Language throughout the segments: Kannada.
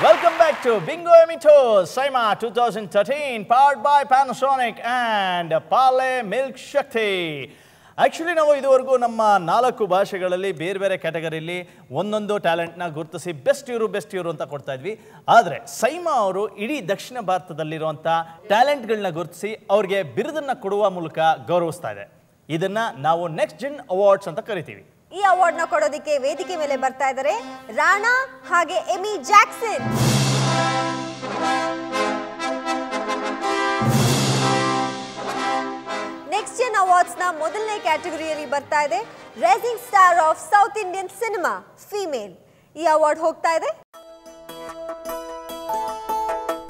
Welcome back to Bingo Emito SIMA 2013 powered by Panasonic and Parle Milk Shakti. Actually ನಾವು ಇದುವರೆಗೂ ನಮ್ಮ 4 ಭಾಷೆಗಳಲ್ಲಿ ಬೇರೆ ಬೇರೆ ಕ್ಯಾಟಗರಿಯಲ್ಲಿ ಒಂದೊಂದು ಟ್ಯಾಲೆಂಟ್ನ ಗುರುತಿಸಿ ಬೆಸ್ಟ್ ಇವರು ಅಂತ ಕೊಡ್ತಾ ಇದ್ವಿ. ಆದರೆ ಸೈಮಾ ಅವರು ಇಡೀ ದಕ್ಷಿಣ ಭಾರತದಲ್ಲಿರುವಂಥ ಟ್ಯಾಲೆಂಟ್ಗಳನ್ನ ಗುರುತಿಸಿ ಅವ್ರಿಗೆ ಬಿರುದನ್ನು ಕೊಡುವ ಮೂಲಕ ಗೌರವಿಸ್ತಾ ಇದೆ. ಇದನ್ನು ನಾವು ನೆಕ್ಸ್ಟ್ ಜೆನ್ ಅವಾರ್ಡ್ಸ್ ಅಂತ ಕರಿತೀವಿ. ಈ ಅವಾರ್ಡ್ ನ ಕೊಡೋದಕ್ಕೆ ವೇದಿಕೆ ಮೇಲೆ ಬರ್ತಾ ಇದ್ದಾರೆ ರಾಣಾ ಹಾಗೆ Amy Jackson. Next gen awards ನ ಮೊದಲನೇ ಕ್ಯಾಟಗರಿಯಲ್ಲಿ ಬರ್ತಾ ಇದೆ rising star of south Indian cinema female. ಈ ಅವಾರ್ಡ್ ಹೋಗ್ತಾ ಇದೆ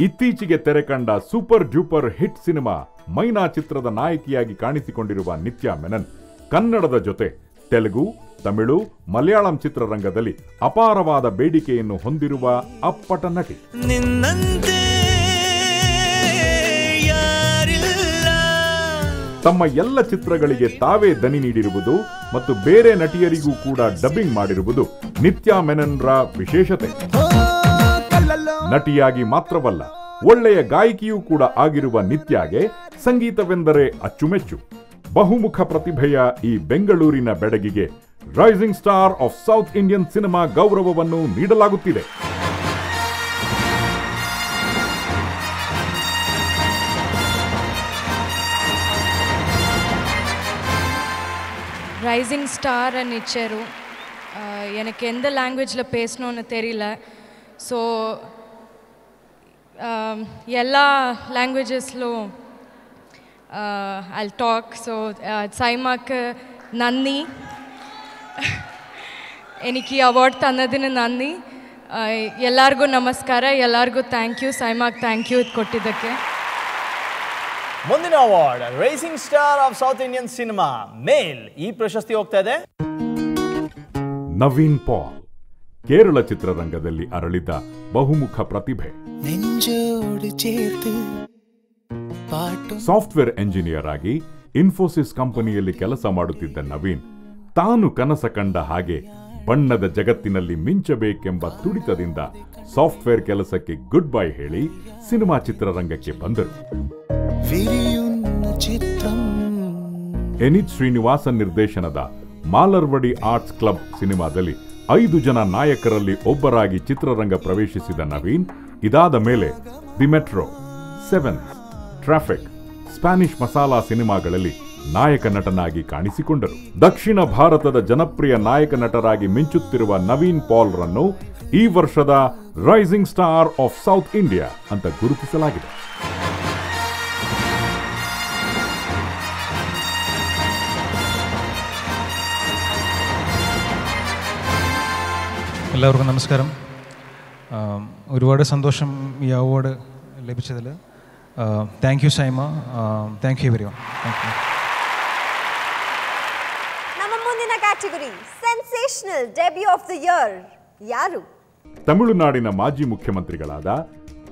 ಇತ್ತೀಚೆಗೆ ತೆರೆ ಕಂಡ super duper hit cinema Maina ಚಿತ್ರದ ನಾಯಕಿಯಾಗಿ ಕಾಣಿಸಿಕೊಂಡಿರುವ ನಿತ್ಯಾ ಮೆನನ್. ಕನ್ನಡದ ಜೊತೆ ತೆಲುಗು, ತಮಿಳು, ಮಲಯಾಳಂ ಚಿತ್ರರಂಗದಲ್ಲಿ ಅಪಾರವಾದ ಬೇಡಿಕೆಯನ್ನು ಹೊಂದಿರುವ ಅಪ್ಪಟ ನಟಿ. ತಮ್ಮ ಎಲ್ಲ ಚಿತ್ರಗಳಿಗೆ ತಾವೇ ದನಿ ನೀಡಿರುವುದು ಮತ್ತು ಬೇರೆ ನಟಿಯರಿಗೂ ಕೂಡ ಡಬ್ಬಿಂಗ್ ಮಾಡಿರುವುದು ನಿತ್ಯಾ ಮೆನನ್ರ ವಿಶೇಷತೆ. ನಟಿಯಾಗಿ ಮಾತ್ರವಲ್ಲ, ಒಳ್ಳೆಯ ಗಾಯಕಿಯೂ ಕೂಡ ಆಗಿರುವ ನಿತ್ಯಾಗೆ ಸಂಗೀತವೆಂದರೆ ಅಚ್ಚುಮೆಚ್ಚು. ಬಹುಮುಖ ಪ್ರತಿಭೆಯ ಈ ಬೆಂಗಳೂರಿನ ಬೆಡಗಿಗೆ rising star of south Indian cinema ಗೌರವವನ್ನು ನೀಡಲಾಗುತ್ತಿದೆ. ரைசிங் ஸ்டார் இచ్చారు. எனக்கு எந்த லாங்குவேஜில் பேசணும்னு தெரியல. ஸோ எல்லா லாங்குவேஜஸ்லும் I'll talk. So ಸೈಮಾಕ್ಕೆ ನನ್ನಿ, എനിക്ക് ಅವಾರ್ಡ್ ತನ್ನದಿನ ನನ್ನಿ. ಎಲ್ಲರಿಗೂ ನಮಸ್ಕಾರ, ಎಲ್ಲರಿಗೂ ಥ್ಯಾಂಕ್ ಯು, ಸೈಮಾಕ್ಕೆ ಥ್ಯಾಂಕ್ ಯು ಇದು ಕೊಟ್ಟಿದ್ದಕ್ಕೆ. ಮುಂದಿನ award rising star of south Indian cinema male. ಈ ಪ್ರಶಸ್ತಿ ಹೋಗ್ತಾ ಇದೆ ನವೀನ್ ಪಾಲ್. ಕೇರಳ ಚಿತ್ರರಂಗದಲ್ಲಿ ಅರಳಿದ ಬಹುಮುಖ ಪ್ರತಿಭೆ. ಸಾಫ್ಟ್ವೇರ್ ಎಂಜಿನಿಯರ್ ಆಗಿ ಇನ್ಫೋಸಿಸ್ ಕಂಪನಿಯಲ್ಲಿ ಕೆಲಸ ಮಾಡುತ್ತಿದ್ದ ನವೀನ್ ತಾನು ಕನಸ ಕಂಡ ಹಾಗೆ ಬಣ್ಣದ ಜಗತ್ತಿನಲ್ಲಿ ಮಿಂಚಬೇಕೆಂಬ ತುಡಿತದಿಂದ ಸಾಫ್ಟ್ವೇರ್ ಕೆಲಸಕ್ಕೆ ಗುಡ್ ಬೈ ಹೇಳಿ ಸಿನಿಮಾ ಚಿತ್ರರಂಗಕ್ಕೆ ಬಂದರು. ಎನಿತ್ ಶ್ರೀನಿವಾಸನ್ ನಿರ್ದೇಶನದ ಮಾಲರ್ವಡಿ ಆರ್ಟ್ಸ್ ಕ್ಲಬ್ ಸಿನಿಮಾದಲ್ಲಿ 5 ಜನ ನಾಯಕರಲ್ಲಿ ಒಬ್ಬರಾಗಿ ಚಿತ್ರರಂಗ ಪ್ರವೇಶಿಸಿದ ನವೀನ್ ಇದಾದ ಮೇಲೆ the metro, sevens, traffic, Spanish masala ಸಿನಿಮಾಗಳಲ್ಲಿ ನಾಯಕ ನಟನಾಗಿ ಕಾಣಿಸಿಕೊಂಡರು. ದಕ್ಷಿಣ ಭಾರತದ ಜನಪ್ರಿಯ ನಾಯಕ ನಟರಾಗಿ ಮಿಂಚುತ್ತಿರುವ ನವೀನ್ ಪಾಲ್ ರನ್ನು ಈ ವರ್ಷದ rising star of south India ಅಂತ ಗುರುತಿಸಲಾಗಿದೆ. എല്ലാവർക്കും നമസ്കാരം. ഒരുപാട് സന്തോഷം ഈ അവാർഡ് ലഭിച്ചതിൽ. Thank you SIIMA, thank you everyone. Thank you. ನಮ್ಮ ಮುಂದಿನ category sensational debut of the year ಯಾರು? ತಮಿಳುನಾಡಿನ ಮಾಜಿ ಮುಖ್ಯಮಂತ್ರಿಗಳಾದ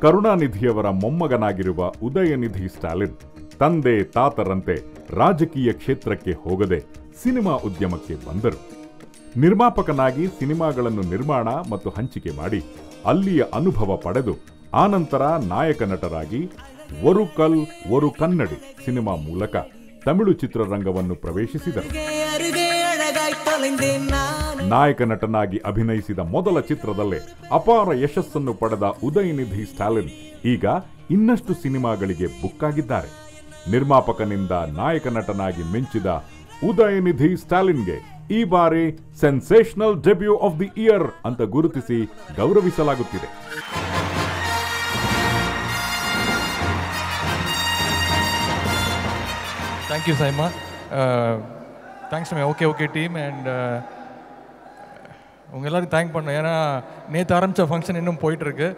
ಕರುಣಾನಿಧಿಯವರ ಮೊಮ್ಮಗನಾಗಿರುವ ಉದಯನಿಧಿ ಸ್ಟಾಲಿನ್ ತಂದೆ ತಾತರಂತೆ ರಾಜಕೀಯ ಕ್ಷೇತ್ರಕ್ಕೆ ಹೋಗದೆ ಸಿನಿಮಾ ಉದ್ಯಮಕ್ಕೆ ಬಂದರು. ನಿರ್ಮಾಪಕನಾಗಿ ಸಿನಿಮಾಗಳನ್ನು ನಿರ್ಮಾಣ ಮತ್ತು ಹಂಚಿಕೆ ಮಾಡಿ ಅಲ್ಲಿಯ ಅನುಭವ ಪಡೆದು ಆನಂತರ ನಾಯಕ ನಟರಾಗಿ ಒರು ಕಲ್ ಒರು ಕನ್ನಡಿ ಸಿನಿಮಾ ಮೂಲಕ ತಮಿಳು ಚಿತ್ರರಂಗವನ್ನು ಪ್ರವೇಶಿಸಿದರು. ನಾಯಕ ನಟನಾಗಿ ಅಭಿನಯಿಸಿದ ಮೊದಲ ಚಿತ್ರದಲ್ಲೇ ಅಪಾರ ಯಶಸ್ಸನ್ನು ಪಡೆದ ಉದಯನಿಧಿ ಸ್ಟಾಲಿನ್ ಈಗ ಇನ್ನಷ್ಟು ಸಿನಿಮಾಗಳಿಗೆ ಬುಕ್ ಆಗಿದ್ದಾರೆ. ನಿರ್ಮಾಪಕನಿಂದ ನಾಯಕ ನಟನಾಗಿ ಮಿಂಚಿದ ಉದಯನಿಧಿ ಸ್ಟಾಲಿನ್ಗೆ ಈ ಬಾರಿ sensational debut of the year ಅಂತ ಗುರುತಿಸಿ ಗೌರವಿಸಲಾಗುತ್ತಿದೆ. Thank you SIIMA. Thanks to my okay team and உங்கள் எல்லோரும் தேங்க் பண்ணேன். ஏன்னா நேற்று ஆரம்பித்த ஃபங்க்ஷன் இன்னும் போயிட்டுருக்கு.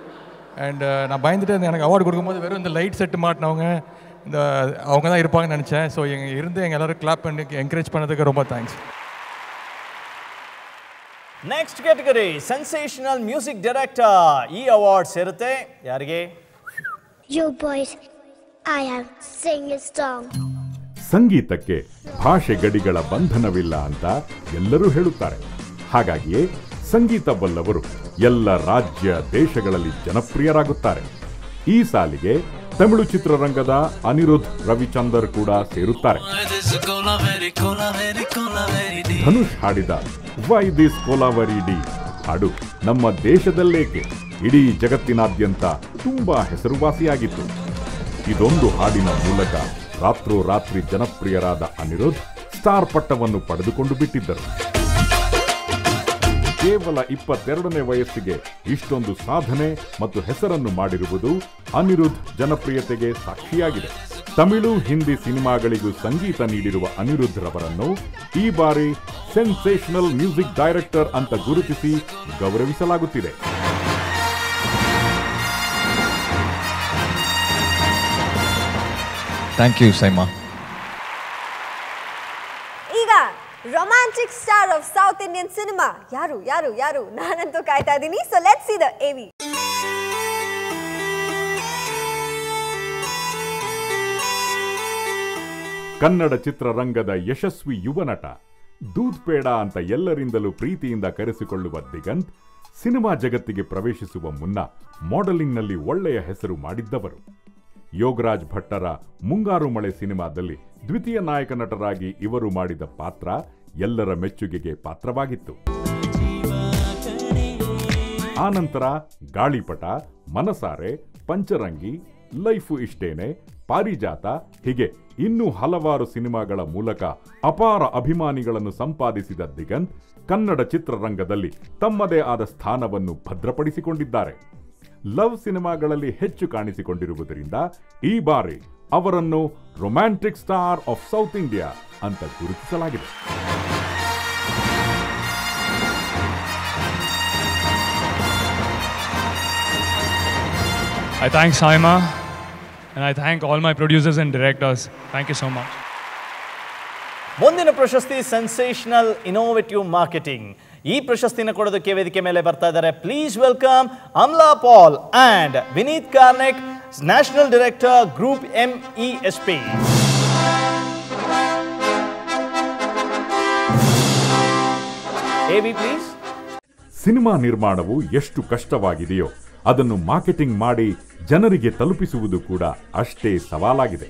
அண்ட் நான் பயந்துட்டு எனக்கு அவார்டு கொடுக்கும்போது வெறும் இந்த லைட் செட்டு மாட்டினவங்க அவங்க தான் இருப்பாங்கன்னு நினச்சேன். ஸோ எங்கள் எல்லோரும் கிளாப் பண்ணி என்கரேஜ் பண்ணதுக்கு ரொம்ப thanks. Next category sensational music director. ಈ ಅವಾರ್ಡ್ಸ್ ಇರುತ್ತೆ ಯಾರಿಗೆ? You boys, I have sing a song. ಸಂಗೀತಕ್ಕೆ ಭಾಷೆ ಗಡಿಗಳ ಬಂಧನವಿಲ್ಲ ಅಂತ ಎಲ್ಲರೂ ಹೇಳುತ್ತಾರೆ. ಹಾಗಾಗಿಯೇ ಸಂಗೀತ ಬಲ್ಲವರು ಎಲ್ಲ ರಾಜ್ಯ ದೇಶಗಳಲ್ಲಿ ಜನಪ್ರಿಯರಾಗುತ್ತಾರೆ. ಈ ಸಾಲಿಗೆ ತಮಿಳು ಚಿತ್ರರಂಗದ ಅನಿರುದ್ಧ್ ರವಿಚಂದರ್ ಕೂಡ ಸೇರುತ್ತಾರೆ. ಧನುಷ್ ಹಾಡಿದ ವೈ ದಿಸ್ ಕೋಲಾವರಿ ಡಿ ಹಾಡು ನಮ್ಮ ದೇಶದಲ್ಲೇಕೆ ಇಡೀ ಜಗತ್ತಿನಾದ್ಯಂತ ತುಂಬಾ ಹೆಸರುವಾಸಿಯಾಗಿತ್ತು. ಇದೊಂದು ಹಾಡಿನ ಮೂಲಕ ರಾತ್ರೋರಾತ್ರಿ ಜನಪ್ರಿಯರಾದ ಅನಿರುದ್ಧ್ ಸ್ಟಾರ್ ಪಟ್ಟವನ್ನು ಪಡೆದುಕೊಂಡು ಬಿಟ್ಟಿದ್ದರು. ಕೇವಲ 22ನೇ ವಯಸ್ಸಿಗೆ ಇಷ್ಟೊಂದು ಸಾಧನೆ ಮತ್ತು ಹೆಸರನ್ನು ಮಾಡಿರುವುದು ಅನಿರುದ್ಧ್ ಜನಪ್ರಿಯತೆಗೆ ಸಾಕ್ಷಿಯಾಗಿದೆ. ತಮಿಳು ಹಿಂದಿ ಸಿನಿಮಾಗಳಿಗೂ ಸಂಗೀತ ನೀಡಿರುವ ಅನಿರುದ್ಧ್ ರವರನ್ನು ಈ ಬಾರಿ ಸೆನ್ಸೇಷನಲ್ ಮ್ಯೂಸಿಕ್ ಡೈರೆಕ್ಟರ್ ಅಂತ ಗುರುತಿಸಿ ಗೌರವಿಸಲಾಗುತ್ತಿದೆ. Thank you SIIMA. ಈಗ romantic star of south Indian cinema ಯಾರು ಯಾರು ಯಾರು ನಾನಂತೂ ಕಾಯ್ತಾ ಇದ್ದೀನಿ. So let's see the AV. ಕನ್ನಡ ಚಿತ್ರರಂಗದ ಯಶಸ್ವಿ ಯುವ ನಟ, ದೂದ್ ಪೇಡ ಅಂತ ಎಲ್ಲರಿಂದಲೂ ಪ್ರೀತಿಯಿಂದ ಕರೆಸಿಕೊಳ್ಳುವ ದಿಗಂತ್ ಸಿನಿಮಾ ಜಗತ್ತಿಗೆ ಪ್ರವೇಶಿಸುವ ಮುನ್ನ ಮಾಡೆಲಿಂಗ್ನಲ್ಲಿ ಒಳ್ಳೆಯ ಹೆಸರು ಮಾಡಿದ್ದವರು. ಯೋಗರಾಜ್ ಭಟ್ಟರ ಮುಂಗಾರು ಮಳೆ ಸಿನಿಮಾದಲ್ಲಿ ದ್ವಿತೀಯ ನಾಯಕ ನಟರಾಗಿ ಇವರು ಮಾಡಿದ ಪಾತ್ರ ಎಲ್ಲರ ಮೆಚ್ಚುಗೆಗೆ ಪಾತ್ರವಾಗಿತ್ತು. ಆನಂತರ ಗಾಳಿಪಟ, ಮನಸಾರೆ, ಪಂಚರಂಗಿ, ಲೈಫು ಇಷ್ಟೇನೆ, ಪಾರಿಜಾತ ಹೀಗೆ ಇನ್ನೂ ಹಲವಾರು ಸಿನಿಮಾಗಳ ಮೂಲಕ ಅಪಾರ ಅಭಿಮಾನಿಗಳನ್ನು ಸಂಪಾದಿಸಿದ ದಿಗಂತ್ ಕನ್ನಡ ಚಿತ್ರರಂಗದಲ್ಲಿ ತಮ್ಮದೇ ಆದ ಸ್ಥಾನವನ್ನು ಭದ್ರಪಡಿಸಿಕೊಂಡಿದ್ದಾರೆ. ಲವ್ ಸಿನಿಮಾಗಳಲ್ಲಿ ಹೆಚ್ಚು ಕಾಣಿಸಿಕೊಂಡಿರುವುದರಿಂದ ಈ ಬಾರಿ ಅವರನ್ನು romantic star of south India ಅಂತ ಗುರುತಿಸಲಾಗಿದೆ. I thank Saima and I thank all my producers and directors. Thank you so much. ಮುಂದಿನ ಪ್ರಶಸ್ತಿ ಸೆನ್ಸೇಷನಲ್ ಇನೋವೇಟಿವ್ ಮಾರ್ಕೆಟಿಂಗ್. ಈ ಪ್ರಶಸ್ತಿನ ಕೊಡೋದಕ್ಕೆ ವೇದಿಕೆ ಮೇಲೆ ಬರ್ತಾ ಇದ್ದಾರೆ. Please welcome Amala Paul and Vineeth ಕಾರ್ನೆಕ್, national director group MESP. AV please. Cinema ನಿರ್ಮಾಣವು ಎಷ್ಟು ಕಷ್ಟವಾಗಿದೆಯೋ ಅದನ್ನು ಮಾರ್ಕೆಟಿಂಗ್ ಮಾಡಿ ಜನರಿಗೆ ತಲುಪಿಸುವುದು ಕೂಡ ಅಷ್ಟೇ ಸವಾಲಾಗಿದೆ.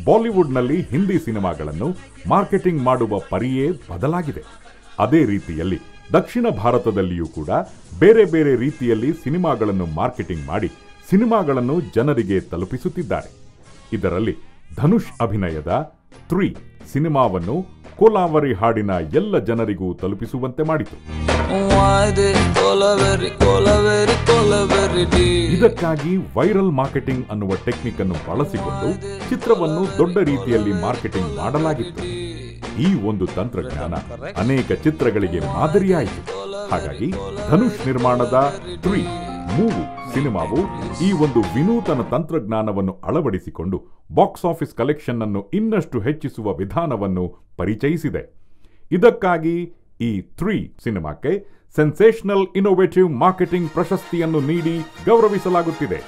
ಬಾಲಿವುಡ್ನಲ್ಲಿ ಹಿಂದಿ ಸಿನಿಮಾಗಳನ್ನು ಮಾರ್ಕೆಟಿಂಗ್ ಮಾಡುವ ಪರಿಯೇ ಬದಲಾಗಿದೆ. ಅದೇ ರೀತಿಯಲ್ಲಿ ದಕ್ಷಿಣ ಭಾರತದಲ್ಲಿಯೂ ಕೂಡ ಬೇರೆ ಬೇರೆ ರೀತಿಯಲ್ಲಿ ಸಿನಿಮಾಗಳನ್ನು ಮಾರ್ಕೆಟಿಂಗ್ ಮಾಡಿ ಸಿನಿಮಾಗಳನ್ನು ಜನರಿಗೆ ತಲುಪಿಸುತ್ತಿದ್ದಾರೆ. ಇದರಲ್ಲಿ ಧನುಷ್ ಅಭಿನಯದ 3 ಸಿನಿಮಾವನ್ನು ಕೋಲಾವರಿ ಹಾಡಿನ ಎಲ್ಲ ಜನರಿಗೂ ತಲುಪಿಸುವಂತೆ ಮಾಡಿತು. ಇದಕ್ಕಾಗಿ ವೈರಲ್ ಮಾರ್ಕೆಟಿಂಗ್ ಅನ್ನುವ ಟೆಕ್ನಿಕ್ ಅನ್ನು ಬಳಸಿಕೊಂಡು ಚಿತ್ರವನ್ನು ದೊಡ್ಡ ರೀತಿಯಲ್ಲಿ ಮಾರ್ಕೆಟಿಂಗ್ ಮಾಡಲಾಗಿತ್ತು. ಈ ಒಂದು ತಂತ್ರಜ್ಞಾನ ಅನೇಕ ಚಿತ್ರಗಳಿಗೆ ಮಾದರಿಯಾಯಿತು. ಹಾಗಾಗಿ ಧನುಷ್ ನಿರ್ಮಾಣದ 3 ಸಿನಿಮಾವು ಈ ಒಂದು ವಿನೂತನ ತಂತ್ರಜ್ಞಾನವನ್ನು ಅಳವಡಿಸಿಕೊಂಡು ಬಾಕ್ಸ್ ಆಫೀಸ್ ಕಲೆಕ್ಷನ್ ಅನ್ನು ಇನ್ನಷ್ಟು ಹೆಚ್ಚಿಸುವ ವಿಧಾನವನ್ನು ಪರಿಚಯಿಸಿದೆ. ಇದಕ್ಕಾಗಿ ಈ 3 ಸಿನಿಮಾಕ್ಕೆ ಸೆನ್ಸೇಷನಲ್ ಇನೋವೇಟಿವ್ ಮಾರ್ಕೆಟಿಂಗ್ ಪ್ರಶಸ್ತಿಯನ್ನು ನೀಡಿ ಗೌರವಿಸಲಾಗುತ್ತಿದೆ.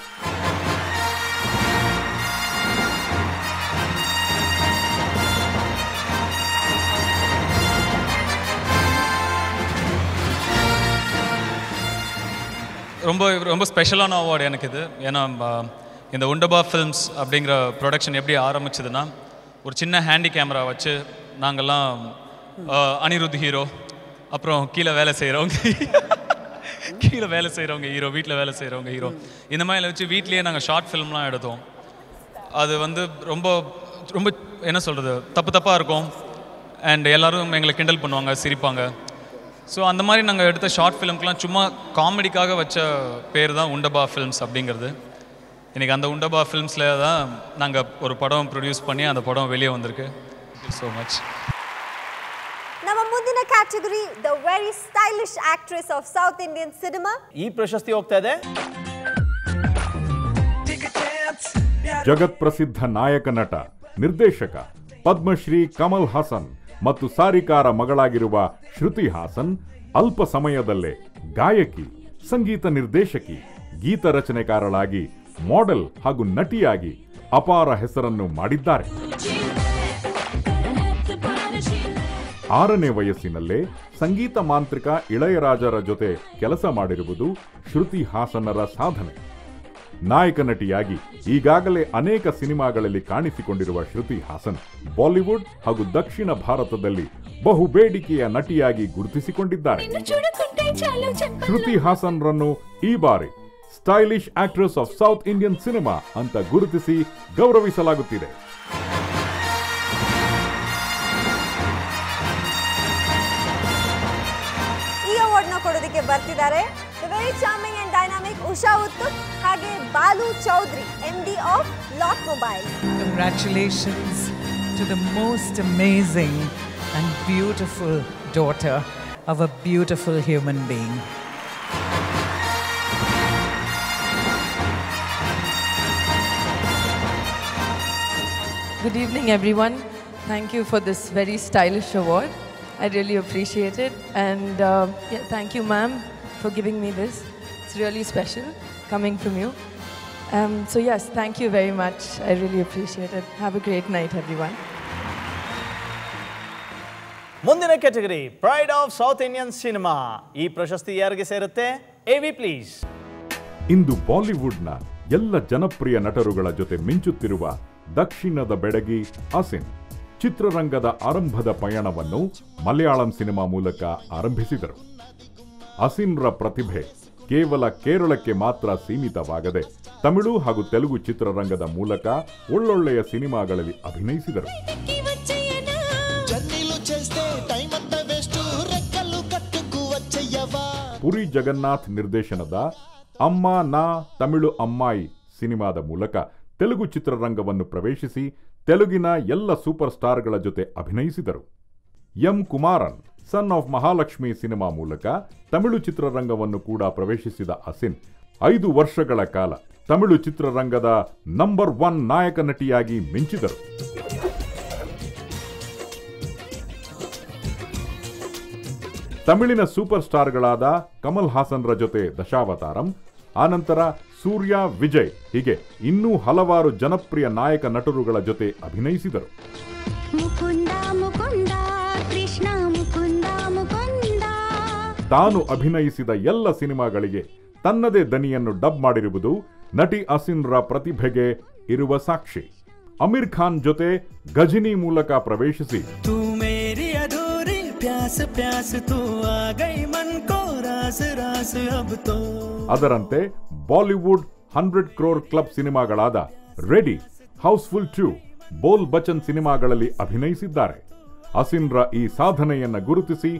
ரொம்ப ரொம்ப ஸ்பெஷலான அவார்டு எனக்கு இது. ஏன்னா இந்த உண்டபா ஃபில்ம்ஸ் அப்படிங்கிற ப்ரொடக்ஷன் எப்படி ஆரம்பிச்சதுன்னா, ஒரு சின்ன ஹேண்டி கேமரா வச்சு நாங்கள்லாம் அனிருத் ஹீரோ, அப்புறம் கீழே வேலை செய்கிறவங்க ஹீரோ, வீட்டில் வேலை செய்கிறவங்க ஹீரோ, இந்த மாதிரி வச்சு வீட்லேயே நாங்கள் ஷார்ட் ஃபிலிம்லாம் எடுத்தோம். அது வந்து ரொம்ப ரொம்ப என்ன சொல்கிறது, தப்பாக இருக்கும். அண்ட் எல்லோரும் எங்களை கிண்டல் பண்ணுவாங்க, சிரிப்பாங்க. ஸோ அந்த மாதிரி நாங்கள் எடுத்த ஷார்ட் ஃபிலிம்க்கெலாம் சும்மா காமெடிக்காக வச்ச பேர் தான் உண்டபா ஃபில்ம்ஸ் அப்படிங்கிறது. இன்றைக்கி அந்த உண்டபா ஃபில்ம்ஸில் தான் நாங்கள் ஒரு படம் ப்ரொடியூஸ் பண்ணி அந்த படம் வெளியே வந்திருக்கு. Thank you so much. ನಮ್ಮ ಮುಂದಿನ category the very stylish actress of south Indian cinema. ಈ ಪ್ರಶಸ್ತಿ ಹೋಗ್ತಾ ಇದೆ ಜಗತ್ ಪ್ರಸಿದ್ಧ ನಾಯಕ ನಟ ನಿರ್ದೇಶಕ ಪದ್ಮಶ್ರೀ ಕಮಲ್ ಹಾಸನ್ ಮತ್ತು ಸಾರಿಕಾರ ಮಗಳಾಗಿರುವ ಶ್ರುತಿ ಹಾಸನ್ ಅಲ್ಪ ಸಮಯದಲ್ಲೇ ಗಾಯಕಿ, ಸಂಗೀತ ನಿರ್ದೇಶಕಿ, ಗೀತ ರಚನೆಕಾರಳಾಗಿ, ಮಾಡೆಲ್ ಹಾಗೂ ನಟಿಯಾಗಿ ಅಪಾರ ಹೆಸರನ್ನು ಮಾಡಿದ್ದಾರೆ. 6ನೇ ವಯಸ್ಸಿನಲ್ಲೇ ಸಂಗೀತ ಮಾಂತ್ರಿಕ ಇಳಯರಾಜರ ಜೊತೆ ಕೆಲಸ ಮಾಡಿರುವುದು ಶ್ರುತಿ ಹಾಸನ್ನರ ಸಾಧನೆ. ನಾಯಕ ನಟಿಯಾಗಿ ಈಗಾಗಲೇ ಅನೇಕ ಸಿನಿಮಾಗಳಲ್ಲಿ ಕಾಣಿಸಿಕೊಂಡಿರುವ ಶ್ರುತಿ ಹಾಸನ್ ಬಾಲಿವುಡ್ ಹಾಗೂ ದಕ್ಷಿಣ ಭಾರತದಲ್ಲಿ ಬಹುಬೇಡಿಕೆಯ ನಟಿಯಾಗಿ ಗುರುತಿಸಿಕೊಂಡಿದ್ದಾರೆ. ಶ್ರುತಿ ಹಾಸನ್ರನ್ನು ಈ ಬಾರಿ stylish actress of south Indian cinema ಅಂತ ಗುರುತಿಸಿ ಗೌರವಿಸಲಾಗುತ್ತಿದೆ. ಈ ಅವಾರ್ಡ್ನ ಕೊಡೋದಕ್ಕೆ ಬರ್ತಿದ್ದಾರೆ the very charming and dynamic Usha Uthup ಹಾಗೆ Balu Chowdhary MD of lot mobile. Congratulations to the most amazing and beautiful daughter of a beautiful human being. Good evening, everyone. Thank you for this very stylish award. I really appreciate it. And thank you, ma'am, for giving me this. It's really special coming from you. So yes, thank you very much. I really appreciate it. Have a great night, everyone. ಮುಂದಿನ category pride of south Indian cinema. ಈ ಪ್ರಶಸ್ತಿ ಯಾರಿಗೆ ಸೇರುತ್ತೆ? AV please. ಇಂದು ಬಾಲಿವುಡ್ನ ಎಲ್ಲ ಜನಪ್ರಿಯ ನಟರುಗಳ ಜೊತೆ ಮಿಂಚುತ್ತಿರುವ ದಕ್ಷಿಣದ ಬೆಡಗಿ ಅಸಿನ್ ಚಿತ್ರರಂಗದ ಆರಂಭದ ಪಯಣವನ್ನು ಮಲಯಾಳಂ ಸಿನಿಮಾ ಮೂಲಕ ಆರಂಭಿಸಿದರು. ಅಸಿನ್ರ ಪ್ರತಿಭೆ ಕೇವಲ ಕೇರಳಕ್ಕೆ ಮಾತ್ರ ಸೀಮಿತವಾಗದೆ ತಮಿಳು ಹಾಗೂ ತೆಲುಗು ಚಿತ್ರರಂಗದ ಮೂಲಕ ಒಳ್ಳೊಳ್ಳೆಯ ಸಿನಿಮಾಗಳಲ್ಲಿ ಅಭಿನಯಿಸಿದರು. ಪುರಿ ಜಗನ್ನಾಥ್ ನಿರ್ದೇಶನದ ಅಮ್ಮ ನಾ ತಮಿಳು ಅಮ್ಮಾಯಿ ಸಿನಿಮಾದ ಮೂಲಕ ತೆಲುಗು ಚಿತ್ರರಂಗವನ್ನು ಪ್ರವೇಶಿಸಿ ತೆಲುಗಿನ ಎಲ್ಲ ಸೂಪರ್ ಸ್ಟಾರ್ಗಳ ಜೊತೆ ಅಭಿನಯಿಸಿದರು. M Kumaran son of Mahalakshmi cinema ಮೂಲಕ ತಮಿಳು ಚಿತ್ರರಂಗವನ್ನು ಕೂಡ ಪ್ರವೇಶಿಸಿದ ಅಸಿನ್ 5 ವರ್ಷಗಳ ಕಾಲ ತಮಿಳು ಚಿತ್ರರಂಗದ ನಂಬರ್ 1 ನಾಯಕ ನಟಿಯಾಗಿ ಮಿಂಚಿದರು. ತಮಿಳಿನ ಸೂಪರ್ ಸ್ಟಾರ್ಗಳಾದ ಕಮಲ್ ಹಾಸನ್ರ ಜೊತೆ ದಶಾವತಾರಂ, ಆನಂತರ ಸೂರ್ಯ, ವಿಜಯ್ ಹೀಗೆ ಇನ್ನೂ ಹಲವಾರು ಜನಪ್ರಿಯ ನಾಯಕ ನಟರುಗಳ ಜೊತೆ ಅಭಿನಯಿಸಿದರು. ತಾನು ಅಭಿನಯಿಸಿದ ಎಲ್ಲ ಸಿನಿಮಾಗಳಿಗೆ ತನ್ನದೇ ದನಿಯನ್ನು ಡಬ್ ಮಾಡಿರುವುದು ನಟಿ ಅಸಿನ್ರ ಪ್ರತಿಭೆಗೆ ಇರುವ ಸಾಕ್ಷಿ. ಅಮೀರ್ ಖಾನ್ ಜೊತೆ ಗಜನಿ ಮೂಲಕ ಪ್ರವೇಶಿಸಿ ಅದರಂತೆ ಬಾಲಿವುಡ್ 100 crore ಕ್ಲಬ್ ಸಿನಿಮಾಗಳಾದ ರೆಡಿ, ಹೌಸ್ಫುಲ್ 2, ಬೋಲ್ ಬಚನ್ ಸಿನಿಮಾಗಳಲ್ಲಿ ಅಭಿನಯಿಸಿದ್ದಾರೆ. ಅಸಿನ್ರ ಈ ಸಾಧನೆಯನ್ನು ಗುರುತಿಸಿ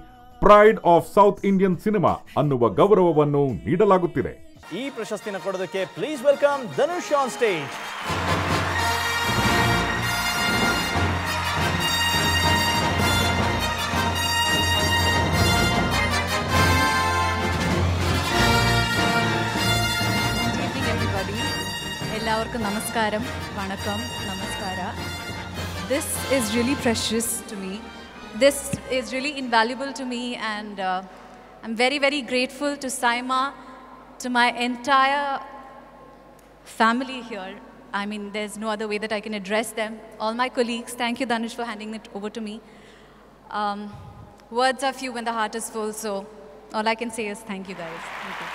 pride of south Indian cinema ಅನ್ನುವ ಗೌರವವನ್ನು ನೀಡಲಾಗುತ್ತಿದೆ. ಈ ಪ್ರಶಸ್ತಿನ ಕೊಡೋದಕ್ಕೆ please welcome Dhanush on stage. എല്ലാവർക്കും നമസ്കാരം, വണക്കം, നമസ്കാര. This is really precious to me. This is really invaluable to me, and I'm very, very grateful to Saima, to my entire family here. I mean, there's no other way that I can address them. All my colleagues, thank you, Dhanush, for handing it over to me. Words are few when the heart is full, so all I can say is thank you, guys. Thank you.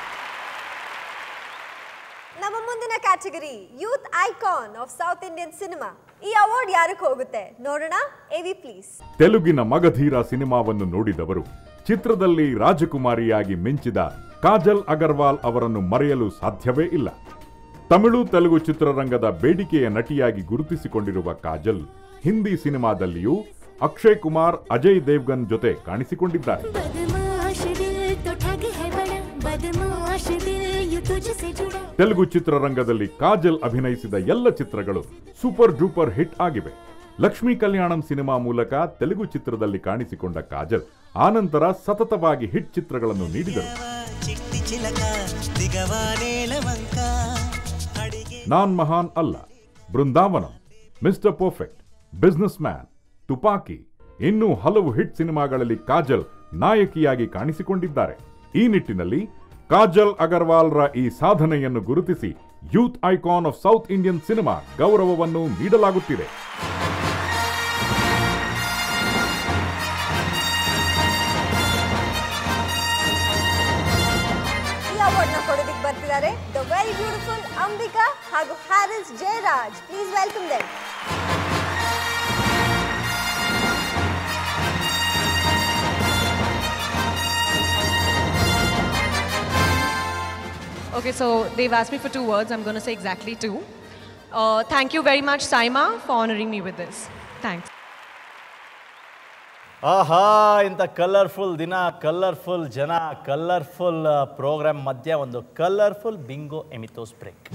ನಮ್ಮ ಮುಂದಿನ category youth icon of south Indian cinema. ಈ ಅವಾರ್ಡ್ ಯಾರಿಗೆ ಹೋಗುತ್ತೆ ನೋಡೋಣ. AV ಪ್ಲೀಸ್. ತೆಲುಗಿನ ಮಗಧೀರ ಸಿನಿಮಾವನ್ನು ನೋಡಿದವರು ಚಿತ್ರದಲ್ಲಿ ರಾಜಕುಮಾರಿಯಾಗಿ ಮಿಂಚಿದ ಕಾಜಲ್ ಅಗರ್ವಾಲ್ ಅವರನ್ನು ಮರೆಯಲು ಸಾಧ್ಯವೇ ಇಲ್ಲ. ತಮಿಳು ತೆಲುಗು ಚಿತ್ರರಂಗದ ಬೇಡಿಕೆಯ ನಟಿಯಾಗಿ ಗುರುತಿಸಿಕೊಂಡಿರುವ ಕಾಜಲ್ ಹಿಂದಿ ಸಿನಿಮಾದಲ್ಲಿಯೂ ಅಕ್ಷಯ್ ಕುಮಾರ್, ಅಜಯ್ ದೇವ್ಗನ್ ಜೊತೆ ಕಾಣಿಸಿಕೊಂಡಿದ್ದಾರೆ. ತೆಲುಗು ಚಿತ್ರರಂಗದಲ್ಲಿ ಕಾಜಲ್ ಅಭಿನಯಿಸಿದ ಎಲ್ಲ ಚಿತ್ರಗಳು ಸೂಪರ್ ಡೂಪರ್ ಹಿಟ್ ಆಗಿವೆ. ಲಕ್ಷ್ಮೀ ಕಲ್ಯಾಣಂ ಸಿನಿಮಾ ಮೂಲಕ ತೆಲುಗು ಚಿತ್ರದಲ್ಲಿ ಕಾಣಿಸಿಕೊಂಡ ಕಾಜಲ್ ಆನಂತರ ಸತತವಾಗಿ ಹಿಟ್ ಚಿತ್ರಗಳನ್ನು ನೀಡಿದರು. ನಾನ್ ಮಹಾನ್ ಅಲ್ಲ, ಬೃಂದಾವನಂ, ಮಿಸ್ಟರ್ ಪರ್ಫೆಕ್ಟ್, ಬಿಸ್ನೆಸ್ ಮ್ಯಾನ್, ತುಪಾಕಿ ಇನ್ನೂ ಹಲವು ಹಿಟ್ ಸಿನಿಮಾಗಳಲ್ಲಿ ಕಾಜಲ್ ನಾಯಕಿಯಾಗಿ ಕಾಣಿಸಿಕೊಂಡಿದ್ದಾರೆ. ಈ ನಿಟ್ಟಿನಲ್ಲಿ ಕಾಜಲ್ ಅಗರ್ವಾಲ್ರ ಈ ಸಾಧನೆಯನ್ನು ಗುರುತಿಸಿ youth icon of south Indian cinema ಗೌರವವನ್ನು ನೀಡಲಾಗುತ್ತಿದೆ. ಈ ಅವಾರ್ಡ್ನ ಕೊಡೋದಕ್ಕೆ ಬರ್ತಿದ್ದಾರೆ ದ ವೆರಿ ಬ್ಯೂಟಿಫುಲ್ ಅಂಬಿಕಾ ಹಾಗೂ Harris Jayaraj. Please welcome them. Okay, so they've asked me for 2 words. I'm going to say exactly 2. Thank you very much, Saima, for honoring me with this. Thanks. ಆಹಾ, ಇಂಥ ಕಲರ್ಫುಲ್ ದಿನ, ಕಲರ್ಫುಲ್ ಜನ, ಕಲರ್ಫುಲ್ ಪ್ರೋಗ್ರಾಮ್ ಮಧ್ಯೆ ಒಂದು ಕಲರ್ಫುಲ್ ಬಿಂಗೋ ಎಮಿಥೋಸ್ break.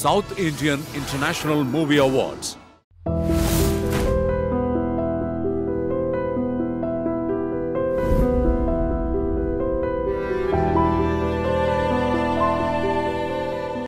South Indian International Movie Awards